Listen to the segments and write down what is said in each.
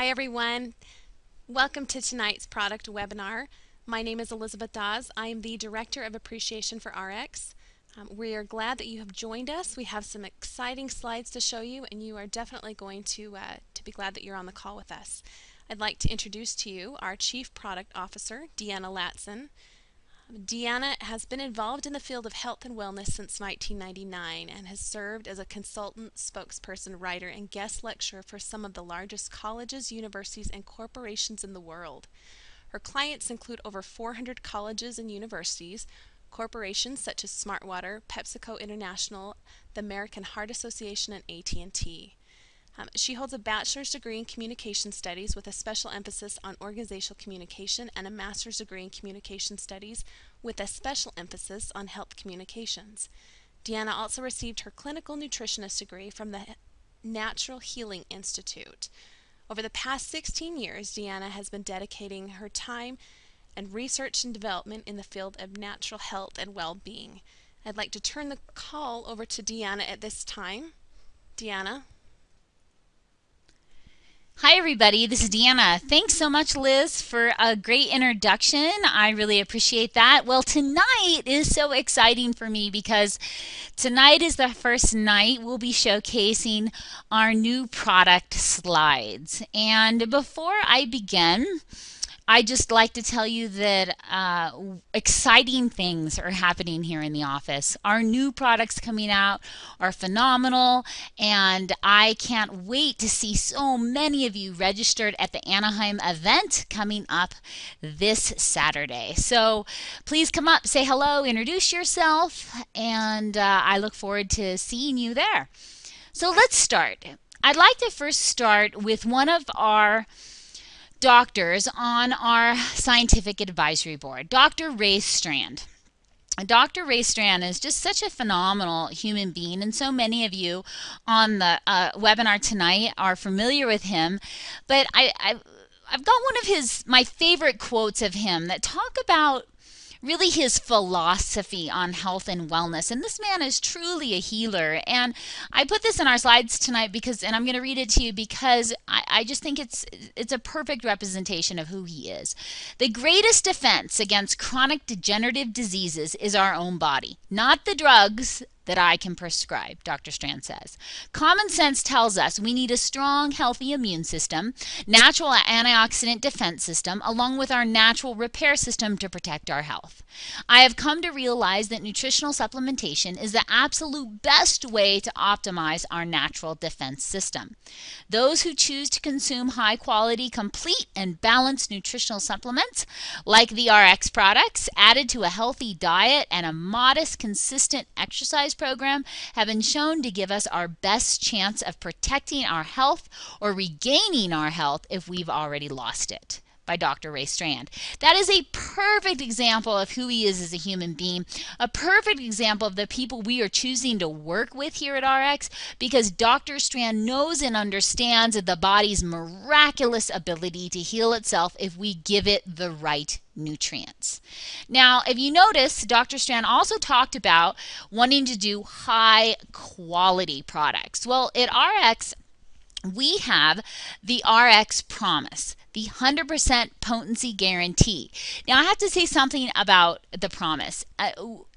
Hi everyone. Welcome to tonight's product webinar. My name is Elizabeth Dawes. I am the Director of Appreciation for RX. We are glad that you have joined us. We have some exciting slides to show you, and you are definitely going to be glad that you're on the call with us. I'd like to introduce to you our Chief Product Officer, Deanna Latson. Deanna has been involved in the field of health and wellness since 1999 and has served as a consultant, spokesperson, writer, and guest lecturer for some of the largest colleges, universities, and corporations in the world. Her clients include over 400 colleges and universities, corporations such as Smartwater, PepsiCo International, the American Heart Association, and AT&T. She holds a bachelor's degree in communication studies with a special emphasis on organizational communication and a master's degree in communication studies with a special emphasis on health communications. Deanna also received her clinical nutritionist degree from the Natural Healing Institute. Over the past 16 years, Deanna has been dedicating her time and research and development in the field of natural health and well-being. I'd like to turn the call over to Deanna at this time. Deanna. Hi everybody, this is Deanna. Thanks so much, Liz, for a great introduction. I really appreciate that. Well, tonight is so exciting for me because tonight is the first night we'll be showcasing our new product slides. And before I begin, I just like to tell you that exciting things are happening here in the office. Our new products coming out are phenomenal, and I can't wait to see so many of you registered at the Anaheim event coming up this Saturday. So please come up, say hello, introduce yourself, and I look forward to seeing you there. So let's start. I'd like to first start with one of our doctors on our scientific advisory board, Dr. Ray Strand. Dr. Ray Strand is just such a phenomenal human being, and so many of you on the webinar tonight are familiar with him. But I've got one of my favorite quotes of him that talk about really his philosophy on health and wellness. And this man is truly a healer. And I put this in our slides tonight and I'm going to read it to you because I just think it's a perfect representation of who he is. The greatest defense against chronic degenerative diseases is our own body, not the drugs that I can prescribe, Dr. Strand says. Common sense tells us we need a strong, healthy immune system, natural antioxidant defense system, along with our natural repair system to protect our health. I have come to realize that nutritional supplementation is the absolute best way to optimize our natural defense system. Those who choose to consume high-quality, complete, and balanced nutritional supplements, like the RX products, added to a healthy diet and a modest, consistent exercise program, have been shown to give us our best chance of protecting our health or regaining our health if we've already lost it. By Dr. Ray Strand. That is a perfect example of who he is as a human being, a perfect example of the people we are choosing to work with here at RX, because Dr. Strand knows and understands the body's miraculous ability to heal itself if we give it the right nutrients. Now, if you notice, Dr. Strand also talked about wanting to do high quality products. Well, at RX, we have the RX Promise, the 100% potency guarantee. Now, I have to say something about the Promise.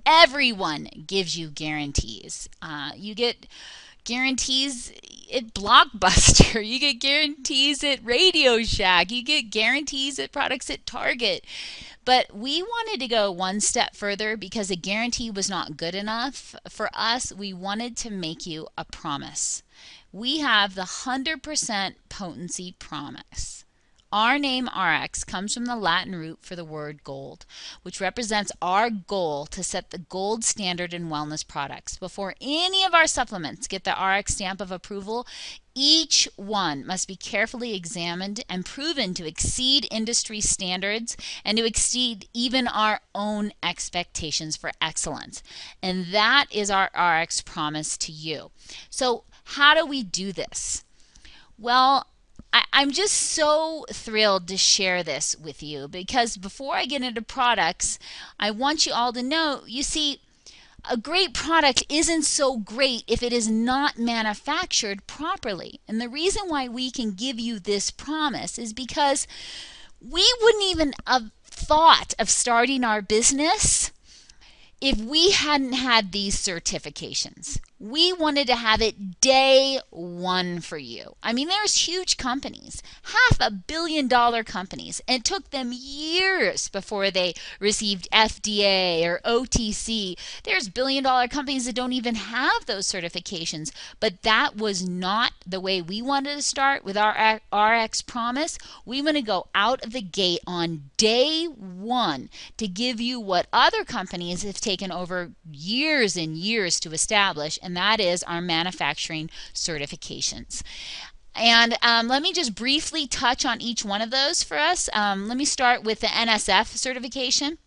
Everyone gives you guarantees. You get guarantees at Blockbuster. You get guarantees at Radio Shack. You get guarantees at products at Target. But we wanted to go one step further because a guarantee was not good enough. For us, we wanted to make you a promise. We have the 100% potency promise. Our name RX comes from the Latin root for the word gold, which represents our goal to set the gold standard in wellness products. Before any of our supplements get the RX stamp of approval, each one must be carefully examined and proven to exceed industry standards and to exceed even our own expectations for excellence. And that is our RX promise to you. So how do we do this? Well, I'm just so thrilled to share this with you because before I get into products, I want you all to know, you see, a great product isn't so great if it is not manufactured properly. And the reason why we can give you this promise is because we wouldn't even have thought of starting our business if we hadn't had these certifications. We wanted to have it day one for you. I mean, there's huge companies, $500 million companies, and it took them years before they received FDA or OTC. There's billion-dollar companies that don't even have those certifications, but that was not the way we wanted to start with our RX Promise. We want to go out of the gate on day one to give you what other companies have taken over years and years to establish, and that is our manufacturing certifications. And let me just briefly touch on each one of those for us. Let me start with the NSF certification.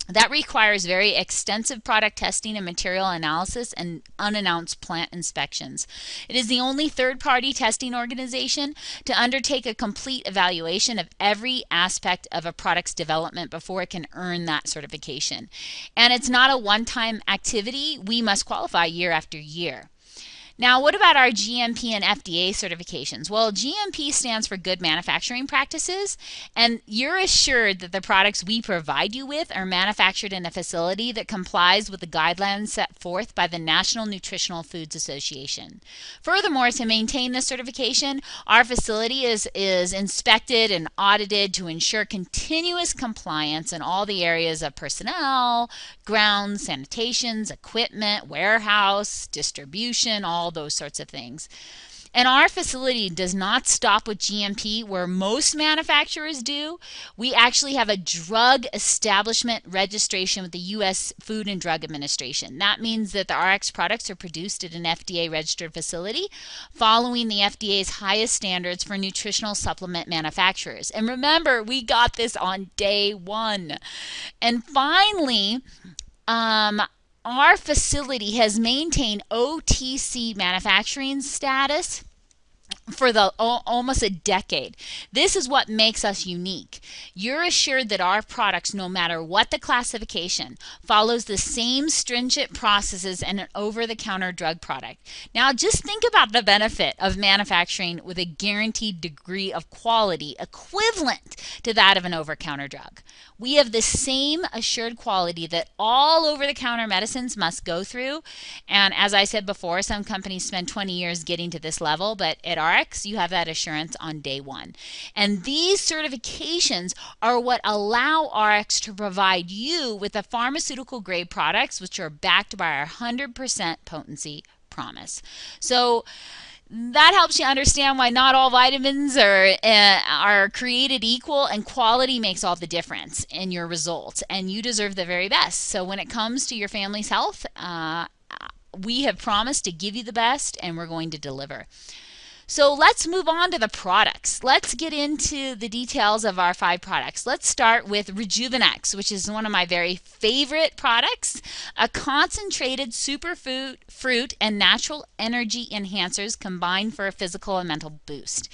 That requires very extensive product testing and material analysis and unannounced plant inspections. It is the only third-party testing organization to undertake a complete evaluation of every aspect of a product's development before it can earn that certification. And it's not a one-time activity. We must qualify year after year. Now, what about our GMP and FDA certifications? Well, GMP stands for Good Manufacturing Practices, and you're assured that the products we provide you with are manufactured in a facility that complies with the guidelines set forth by the National Nutritional Foods Association. Furthermore, to maintain this certification, our facility is inspected and audited to ensure continuous compliance in all the areas of personnel, grounds, sanitations, equipment, warehouse, distribution, all those sorts of things. And our facility does not stop with GMP where most manufacturers do. We actually have a drug establishment registration with the U.S. Food and Drug Administration. That means that the RX products are produced at an FDA registered facility following the FDA's highest standards for nutritional supplement manufacturers. And remember, we got this on day one. And finally, our facility has maintained OTC manufacturing status for almost a decade. This is what makes us unique. You're assured that our products, no matter what the classification, follows the same stringent processes as an over-the-counter drug product. Now, just think about the benefit of manufacturing with a guaranteed degree of quality equivalent to that of an over-the-counter drug. We have the same assured quality that all over-the-counter medicines must go through. And as I said before, some companies spend 20 years getting to this level, but at RX, you have that assurance on day one. And these certifications are what allow RX to provide you with the pharmaceutical grade products, which are backed by our 100% potency promise. So that helps you understand why not all vitamins are created equal, and quality makes all the difference in your results, and you deserve the very best. So when it comes to your family's health, we have promised to give you the best, and we're going to deliver. So let's move on to the products. Let's get into the details of our 5 products. Let's start with Rejuvenex, which is one of my very favorite products. A concentrated superfood, fruit, and natural energy enhancers combined for a physical and mental boost.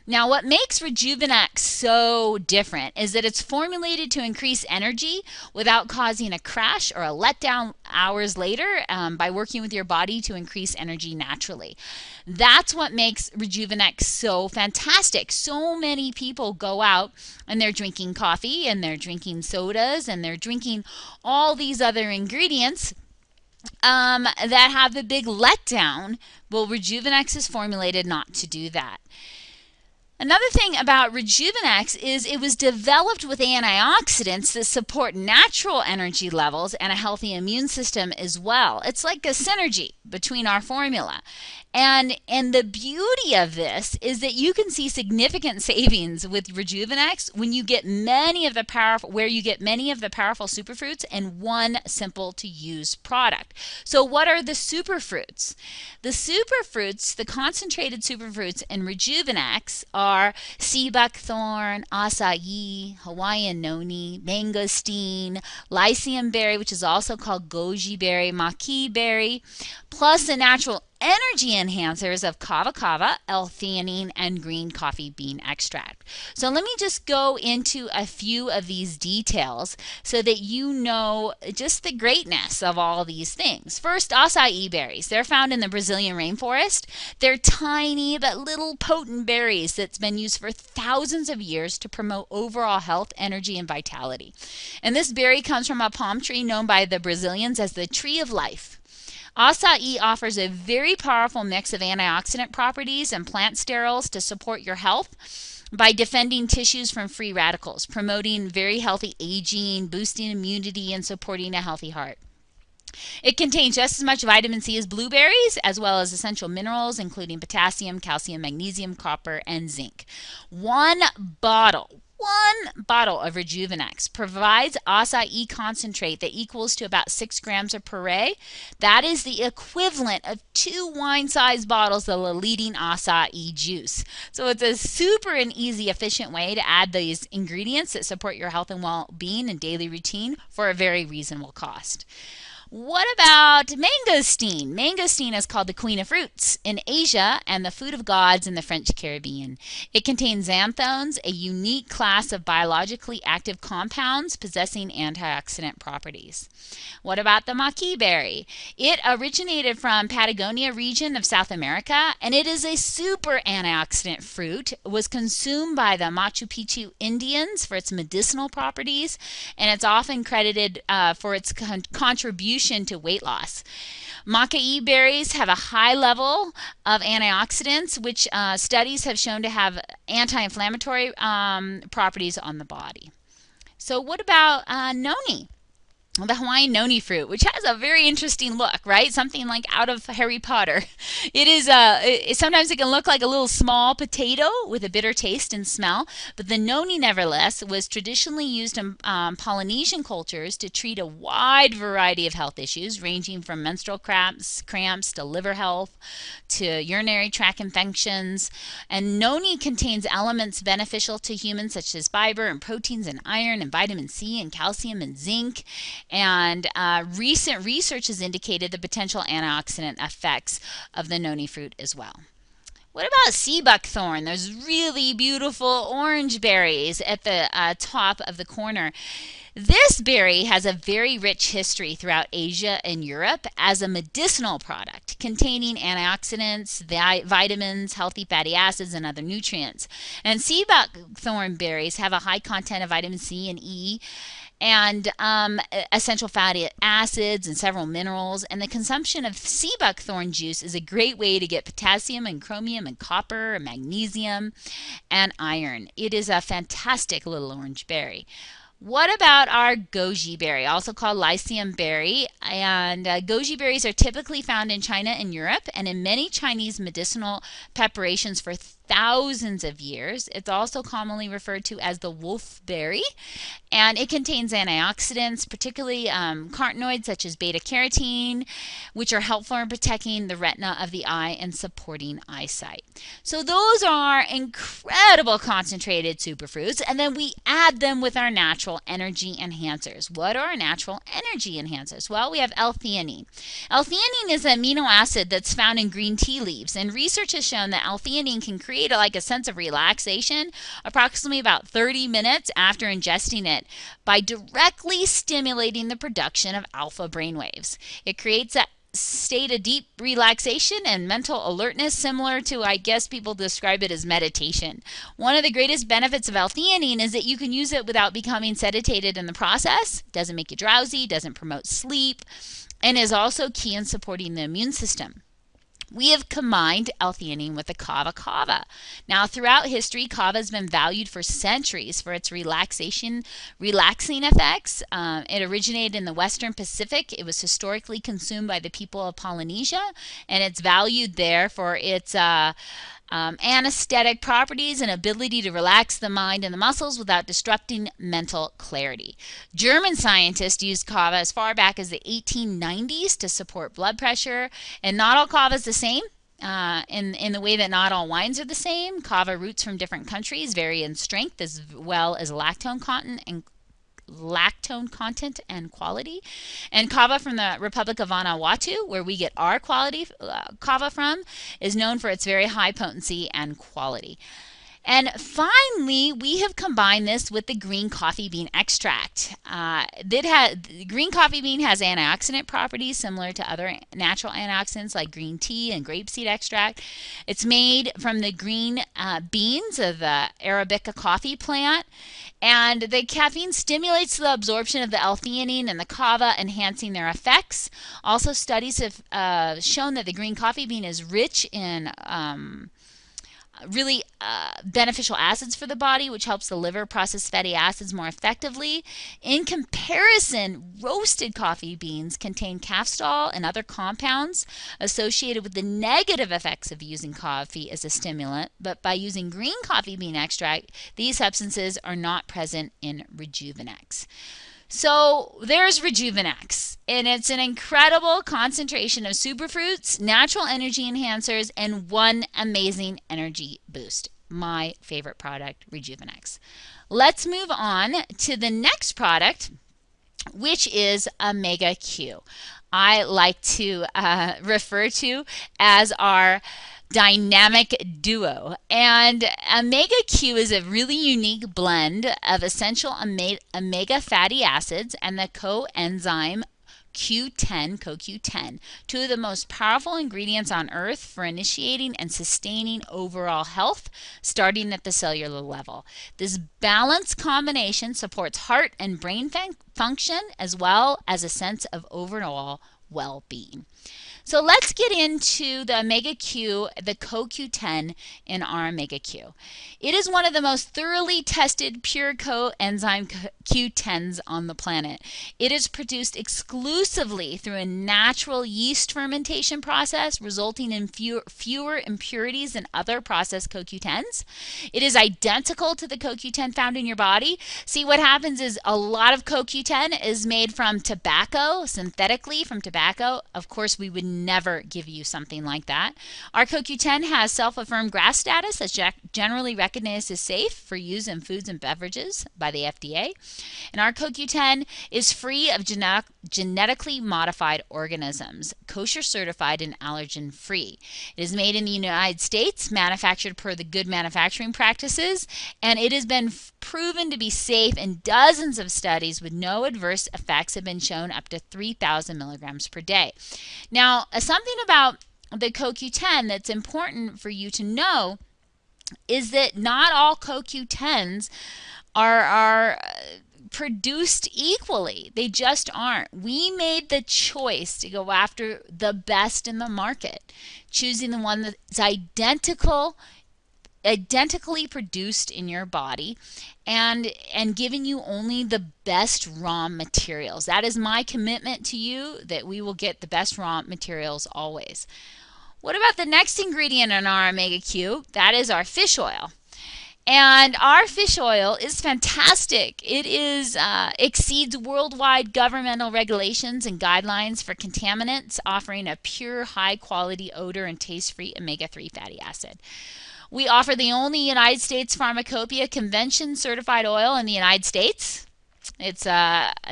Now, what makes Rejuvenex so different is that it's formulated to increase energy without causing a crash or a letdown hours later by working with your body to increase energy naturally. That's what makes Rejuvenex so fantastic. So many people go out and they're drinking coffee and they're drinking sodas and they're drinking all these other ingredients that have the big letdown. Well, Rejuvenex is formulated not to do that. Another thing about Rejuvenex is it was developed with antioxidants that support natural energy levels and a healthy immune system as well. It's like a synergy between our formula. And the beauty of this is that you can see significant savings with Rejuvenex when you get many of the powerful superfruits in one simple to use product. So what are the superfruits? The superfruits, the concentrated superfruits in Rejuvenex are sea buckthorn, acai, Hawaiian noni, mangosteen, lycium berry, which is also called goji berry, maqui berry, plus the natural energy enhancers of kava kava, L-theanine, and green coffee bean extract. So let me just go into a few of these details so that you know just the greatness of all these things. First, acai berries. They're found in the Brazilian rainforest. They're tiny but little potent berries that's been used for thousands of years to promote overall health, energy, and vitality. And this berry comes from a palm tree known by the Brazilians as the tree of life. Acai offers a very powerful mix of antioxidant properties and plant sterols to support your health by defending tissues from free radicals, promoting very healthy aging, boosting immunity, and supporting a healthy heart. It contains just as much vitamin C as blueberries, as well as essential minerals, including potassium, calcium, magnesium, copper, and zinc. One bottle of Rejuvenex provides acai concentrate that equals to about 6 grams of puree. That is the equivalent of 2 wine-sized bottles of the leading acai juice. So it's a super and easy, efficient way to add these ingredients that support your health and well-being and daily routine for a very reasonable cost. What about mangosteen? Mangosteen is called the queen of fruits in Asia and the food of gods in the French Caribbean. It contains xanthones, a unique class of biologically active compounds possessing antioxidant properties. What about the maqui berry? It originated from Patagonia region of South America, and it is a super antioxidant fruit. It was consumed by the Machu Picchu Indians for its medicinal properties, and it's often credited for its contribution to weight loss. Maca berries have a high level of antioxidants, which studies have shown to have anti-inflammatory properties on the body. So what about noni? The Hawaiian noni fruit, which has a very interesting look, right? Something like out of Harry Potter. It is sometimes it can look like a little small potato with a bitter taste and smell, but the noni, nevertheless, was traditionally used in Polynesian cultures to treat a wide variety of health issues, ranging from menstrual cramps to liver health to urinary tract infections. And noni contains elements beneficial to humans such as fiber and proteins and iron and vitamin C and calcium and zinc. And recent research has indicated the potential antioxidant effects of the noni fruit as well. What about sea buckthorn? There's really beautiful orange berries at the top of the corner. This berry has a very rich history throughout Asia and Europe as a medicinal product containing antioxidants, vitamins, healthy fatty acids, and other nutrients. And sea buckthorn berries have a high content of vitamin C and E and essential fatty acids and several minerals. And the consumption of sea buckthorn juice is a great way to get potassium and chromium and copper and magnesium and iron. It is a fantastic little orange berry. What about our goji berry, also called lycium berry? And goji berries are typically found in China and Europe and in many Chinese medicinal preparations for thousands of years. It's also commonly referred to as the wolfberry, and it contains antioxidants, particularly carotenoids such as beta carotene, which are helpful in protecting the retina of the eye and supporting eyesight. So those are incredible concentrated superfruits, and then we add them with our natural energy enhancers. What are our natural energy enhancers? Well, we have L-theanine. L-theanine is an amino acid that's found in green tea leaves, and research has shown that L-theanine can create like a sense of relaxation approximately about 30 minutes after ingesting it by directly stimulating the production of alpha brainwaves. It creates a state of deep relaxation and mental alertness, similar to, I guess people describe it as meditation. One of the greatest benefits of L-theanine is that you can use it without becoming sedated in the process. It doesn't make you drowsy, doesn't promote sleep, and is also key in supporting the immune system. We have combined L-theanine with the kava kava. Now, throughout history, kava has been valued for centuries for its relaxing effects. It originated in the Western Pacific. It was historically consumed by the people of Polynesia, and it's valued there for its anesthetic properties and ability to relax the mind and the muscles without disrupting mental clarity. German scientists used kava as far back as the 1890s to support blood pressure, and not all kava is the same. In the way that not all wines are the same. Kava roots from different countries vary in strength as well as lactone content lactone content and quality. And kava from the Republic of Vanuatu, where we get our quality kava from, is known for its very high potency and quality. And finally, we have combined this with the green coffee bean extract. The green coffee bean has antioxidant properties similar to other natural antioxidants like green tea and grapeseed extract. It's made from the green beans of the Arabica coffee plant. And the caffeine stimulates the absorption of the L-theanine and the kava, enhancing their effects. Also, studies have shown that the green coffee bean is rich in really beneficial acids for the body, which helps the liver process fatty acids more effectively. In comparison, roasted coffee beans contain caffeine and other compounds associated with the negative effects of using coffee as a stimulant, but by using green coffee bean extract, these substances are not present in Rejuvenex. So there's Rejuvenex, and it's an incredible concentration of superfruits, natural energy enhancers, and one amazing energy boost. My favorite product, Rejuvenex. Let's move on to the next product, which is Omega Q. I like to refer to as our dynamic duo. And Omega Q is a really unique blend of essential omega fatty acids and the coenzyme Q10, CoQ10, two of the most powerful ingredients on earth for initiating and sustaining overall health, starting at the cellular level. This balanced combination supports heart and brain function as well as a sense of overall well-being. So let's get into the Omega Q, the CoQ10 in our Omega Q. It is one of the most thoroughly tested pure coenzyme Q10s on the planet. It is produced exclusively through a natural yeast fermentation process, resulting in fewer impurities than other processed CoQ10s. It is identical to the CoQ10 found in your body. See, what happens is a lot of CoQ10 is made from tobacco, synthetically from tobacco. Of course, we would never give you something like that. Our CoQ10 has self-affirmed GRAS status that's generally recognized as safe for use in foods and beverages by the FDA. And our CoQ10 is free of genetically modified organisms, kosher certified and allergen free. It is made in the United States, manufactured per the good manufacturing practices, and it has been proven to be safe in dozens of studies with no adverse effects have been shown up to 3,000 milligrams per day. Now, something about the CoQ10 that's important for you to know is that not all CoQ10s are produced equally. They just aren't. We made the choice to go after the best in the market, choosing the one that's identically produced in your body and giving you only the best raw materials. That is my commitment to you, that we will get the best raw materials always. What about the next ingredient in our Omega Q? That is our fish oil. And our fish oil is fantastic. It exceeds worldwide governmental regulations and guidelines for contaminants, offering a pure, high-quality, odor and taste-free omega-3 fatty acid. We offer the only United States Pharmacopoeia Convention certified oil in the United States. It's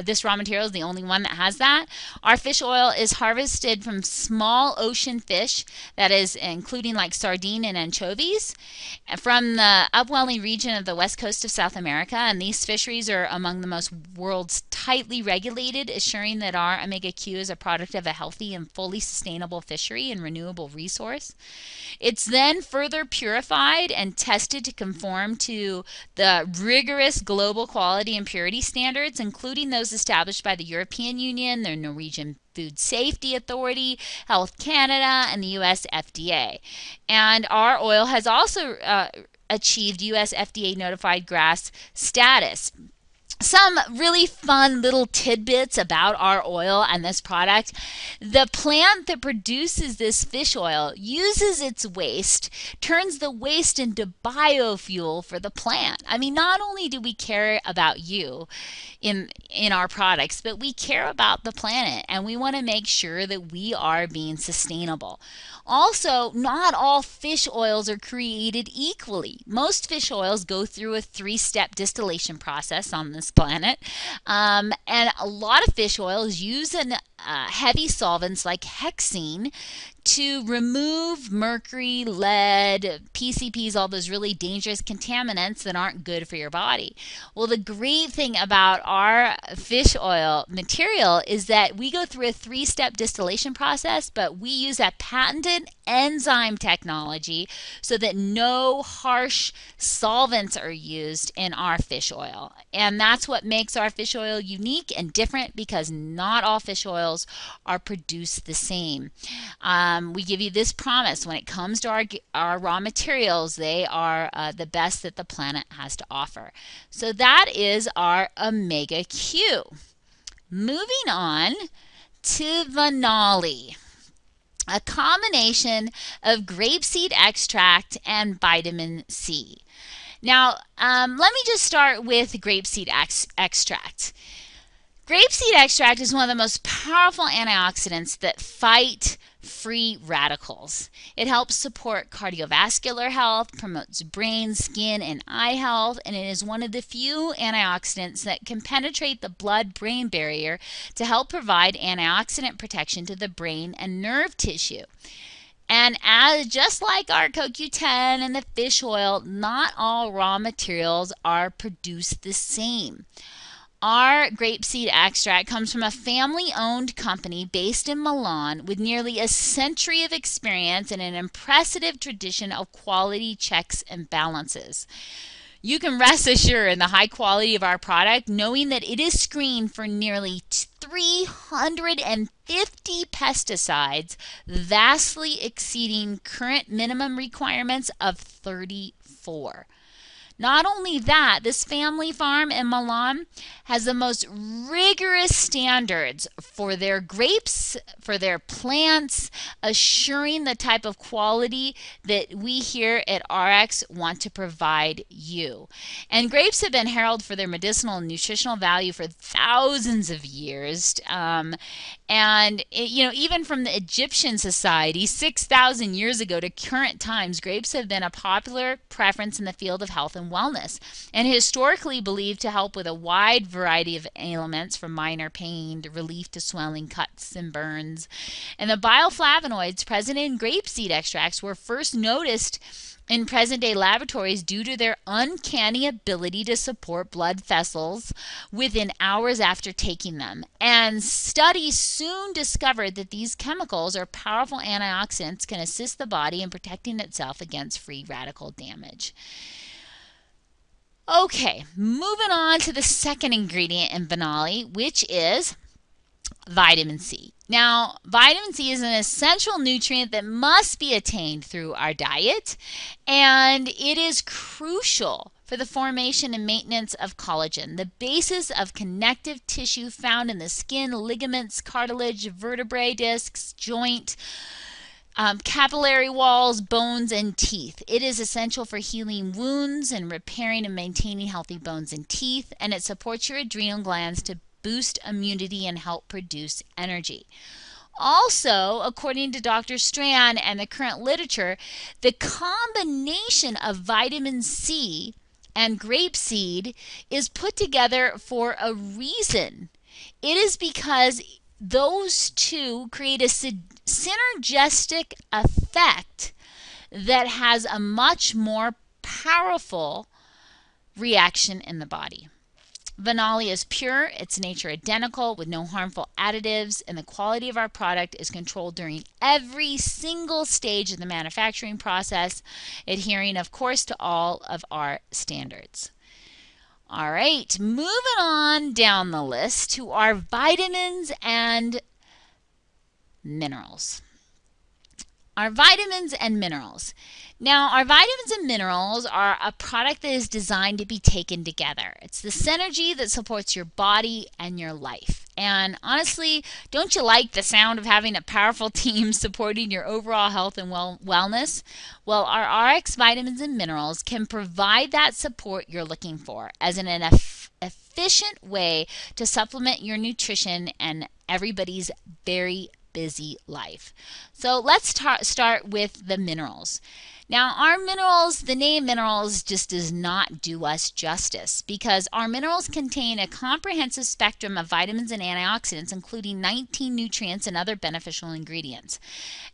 this raw material is the only one that has that. Our fish oil is harvested from small ocean fish, that is including like sardine and anchovies, from the upwelling region of the west coast of South America. And these fisheries are among the most world's tightly regulated, assuring that our Omega Q is a product of a healthy and fully sustainable fishery and renewable resource. It's then further purified and tested to conform to the rigorous global quality and purity standards, including those established by the European Union, the Norwegian Food Safety Authority, Health Canada, and the US FDA. And our oil has also achieved US FDA notified GRAS status. Some really fun little tidbits about our oil and this product. The plant that produces this fish oil uses its waste, turns the waste into biofuel for the plant. I mean, not only do we care about you in our products, but we care about the planet, and we want to make sure that we are being sustainable. Also, not all fish oils are created equally. Most fish oils go through a 3-step distillation process on this this planet. And a lot of fish oils use heavy solvents like hexene to remove mercury, lead, PCPs, all those really dangerous contaminants that aren't good for your body. Well, the great thing about our fish oil material is that we go through a 3-step distillation process, but we use a patented enzyme technology so that no harsh solvents are used in our fish oil. And that's what makes our fish oil unique and different, because not all fish oils are produced the same. We give you this promise: when it comes to our raw materials, they are the best that the planet has to offer. So that is our Omega Q. Moving on to Vanali, a combination of grapeseed extract and vitamin C. Now, let me just start with grapeseed extract. Grapeseed extract is one of the most powerful antioxidants that fight free radicals. It helps support cardiovascular health, promotes brain, skin, and eye health, and it is one of the few antioxidants that can penetrate the blood-brain barrier to help provide antioxidant protection to the brain and nerve tissue. And just like our CoQ10 and the fish oil, not all raw materials are produced the same. Our grapeseed extract comes from a family-owned company based in Milan with nearly a century of experience and an impressive tradition of quality checks and balances. You can rest assured in the high quality of our product, knowing that it is screened for nearly 350 pesticides, vastly exceeding current minimum requirements of 34. Not only that, this family farm in Milan has the most rigorous standards for their grapes, for their plants, assuring the type of quality that we here at RX want to provide you. And grapes have been heralded for their medicinal and nutritional value for thousands of years. Even from the Egyptian society 6,000 years ago to current times, grapes have been a popular preference in the field of health and wellness, and historically believed to help with a wide variety of ailments, from minor pain to relief to swelling, cuts, and burns. And the bioflavonoids present in grapeseed extracts were first noticed in present-day laboratories due to their uncanny ability to support blood vessels within hours after taking them. And studies soon discovered that these chemicals, or powerful antioxidants, can assist the body in protecting itself against free radical damage. Okay, moving on to the second ingredient in Vanali, which is vitamin C. Now, vitamin C is an essential nutrient that must be attained through our diet, and it is crucial for the formation and maintenance of collagen, the basis of connective tissue found in the skin, ligaments, cartilage, vertebrae discs, joint, capillary walls, bones, and teeth. It is essential for healing wounds and repairing and maintaining healthy bones and teeth, and it supports your adrenal glands to boost immunity and help produce energy. Also, according to Dr. Strand and the current literature, the combination of vitamin C and grapeseed is put together for a reason. It is because those two create a synergistic effect that has a much more powerful reaction in the body. Vanali is pure, its nature identical, with no harmful additives, and the quality of our product is controlled during every single stage of the manufacturing process, adhering, of course, to all of our standards. All right, moving on down the list to our vitamins and minerals. Our vitamins and minerals. Now, our vitamins and minerals are a product that is designed to be taken together. It's the synergy that supports your body and your life. And honestly, don't you like the sound of having a powerful team supporting your overall health and wellness? Well, our RX vitamins and minerals can provide that support you're looking for as an efficient way to supplement your nutrition and everybody's very busy life. So let's start with the minerals. Now, our minerals, the name minerals just does not do us justice because our minerals contain a comprehensive spectrum of vitamins and antioxidants, including 19 nutrients and other beneficial ingredients.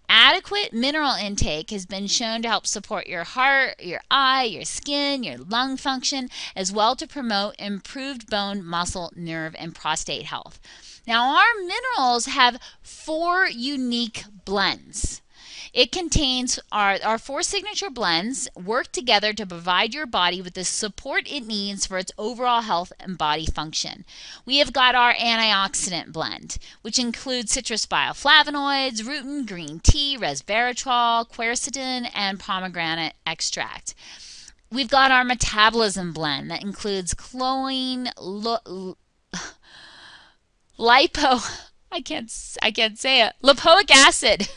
Adequate mineral intake has been shown to help support your heart, your eye, your skin, your lung function, as well to promote improved bone, muscle, nerve, and prostate health. Now, our minerals have 4 unique blends. It contains our 4 signature blends work together to provide your body with the support it needs for its overall health and body function. We have got our antioxidant blend, which includes citrus bioflavonoids, rutin, green tea, resveratrol, quercetin, and pomegranate extract. We've got our metabolism blend that includes choline, lipo, I can't say it. Lipoic acid.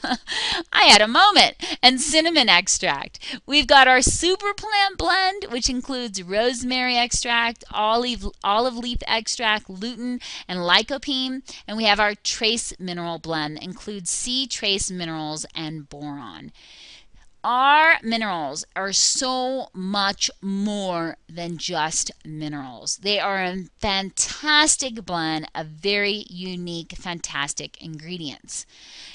I had a moment. And cinnamon extract. We've got our super plant blend, which includes rosemary extract, olive leaf extract, lutein, and lycopene. And we have our trace mineral blend that includes sea trace minerals and boron. Our minerals are so much more than just minerals. They are a fantastic blend of very unique, fantastic ingredients.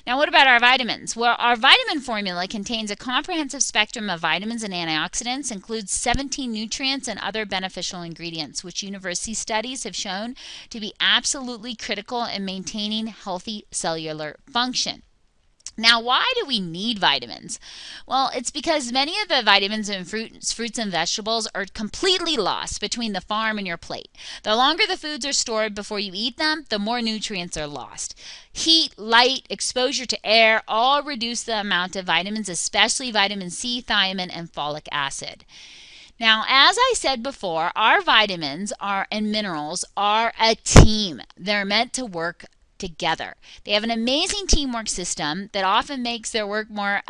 Now, what about our vitamins? Well, our vitamin formula contains a comprehensive spectrum of vitamins and antioxidants, includes 17 nutrients and other beneficial ingredients, which university studies have shown to be absolutely critical in maintaining healthy cellular function. Now, why do we need vitamins? Well, it's because many of the vitamins in fruits and vegetables are completely lost between the farm and your plate. The longer the foods are stored before you eat them, the more nutrients are lost. Heat, light, exposure to air all reduce the amount of vitamins, especially vitamin C, thiamine, and folic acid. Now, as I said before, our vitamins and minerals are a team. They're meant to work together. They have an amazing teamwork system that often makes their work more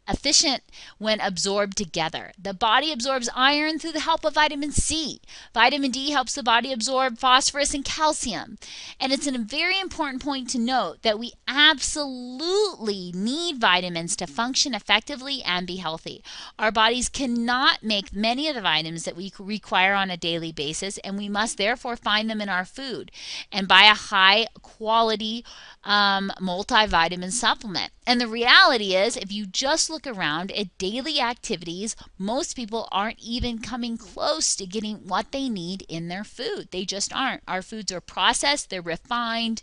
efficient when absorbed together. The body absorbs iron through the help of vitamin C. Vitamin D helps the body absorb phosphorus and calcium. And it's a very important point to note that we absolutely need vitamins to function effectively and be healthy. Our bodies cannot make many of the vitamins that we require on a daily basis, and we must therefore find them in our food and buy a high quality multivitamin supplement. And the reality is, if you just look around at daily activities, most people aren't even coming close to getting what they need in their food. They just aren't. Our foods are processed, they're refined,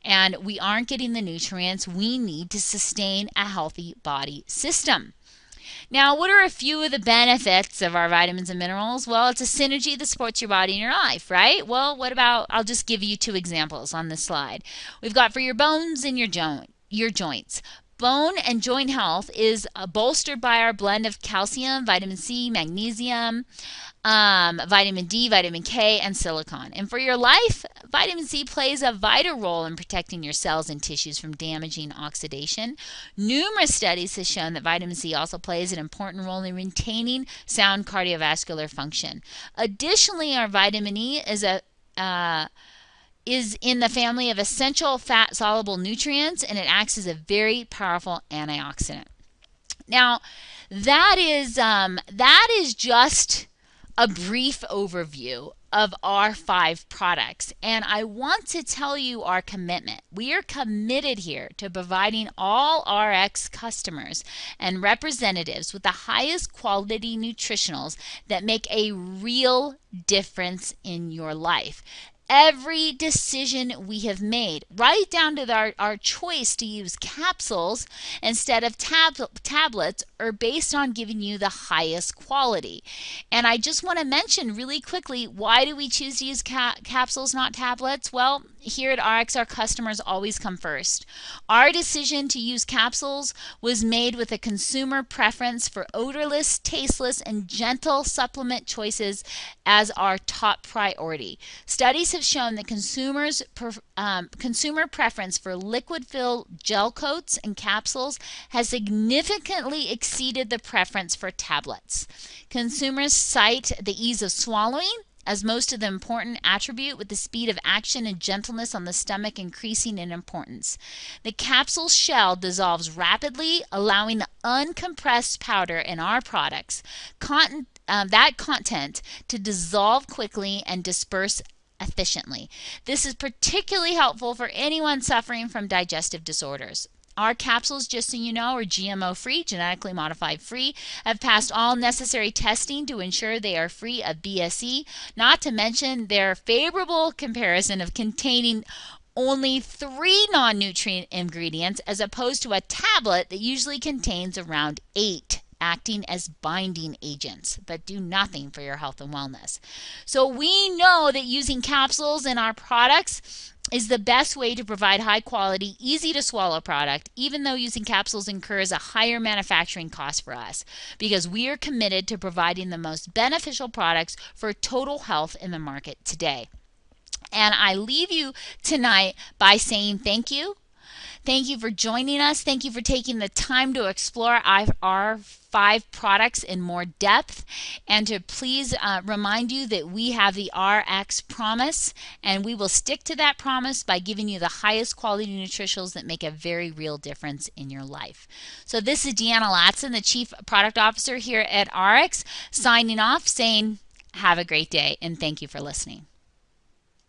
and we aren't getting the nutrients we need to sustain a healthy body system. Now, what are a few of the benefits of our vitamins and minerals? Well, it's a synergy that supports your body and your life, right? Well, what about, I'll just give you 2 examples on this slide. We've got for your bones and your joints. Bone and joint health is bolstered by our blend of calcium, vitamin C, magnesium, vitamin D, vitamin K, and silicon. And for your life, vitamin C plays a vital role in protecting your cells and tissues from damaging oxidation. Numerous studies have shown that vitamin C also plays an important role in maintaining sound cardiovascular function. Additionally, our vitamin E is in the family of essential fat-soluble nutrients, and it acts as a very powerful antioxidant. Now, that is just a brief overview of our 5 products, and I want to tell you our commitment. We are committed here to providing all RX customers and representatives with the highest quality nutritionals that make a real difference in your life. Every decision we have made, right down to our choice to use capsules instead of tablets, are based on giving you the highest quality. And I just want to mention really quickly, why do we choose to use capsules, not tablets? Well, here at RX, our customers always come first. Our decision to use capsules was made with a consumer preference for odorless, tasteless, and gentle supplement choices as our top priority. Studies have shown that consumer preference for liquid-filled gel coats and capsules has significantly exceeded the preference for tablets. Consumers cite the ease of swallowing as most of the important attribute with the speed of action and gentleness on the stomach increasing in importance. The capsule shell dissolves rapidly, allowing the uncompressed powder in our products that content to dissolve quickly and disperse efficiently. This is particularly helpful for anyone suffering from digestive disorders. Our capsules, just so you know, are GMO free, genetically modified free, have passed all necessary testing to ensure they are free of BSE, not to mention their favorable comparison of containing only 3 non-nutrient ingredients as opposed to a tablet that usually contains around 8, acting as binding agents, but do nothing for your health and wellness. So we know that using capsules in our products is the best way to provide high quality, easy to swallow product, even though using capsules incurs a higher manufacturing cost for us, because we are committed to providing the most beneficial products for total health in the market today. And I leave you tonight by saying thank you. Thank you for joining us. Thank you for taking the time to explore our 5 products in more depth, and to please remind you that we have the RX promise, and we will stick to that promise by giving you the highest quality nutritionals that make a very real difference in your life. So this is Deanna Latson, the Chief Product Officer here at RX, signing off saying have a great day, and thank you for listening.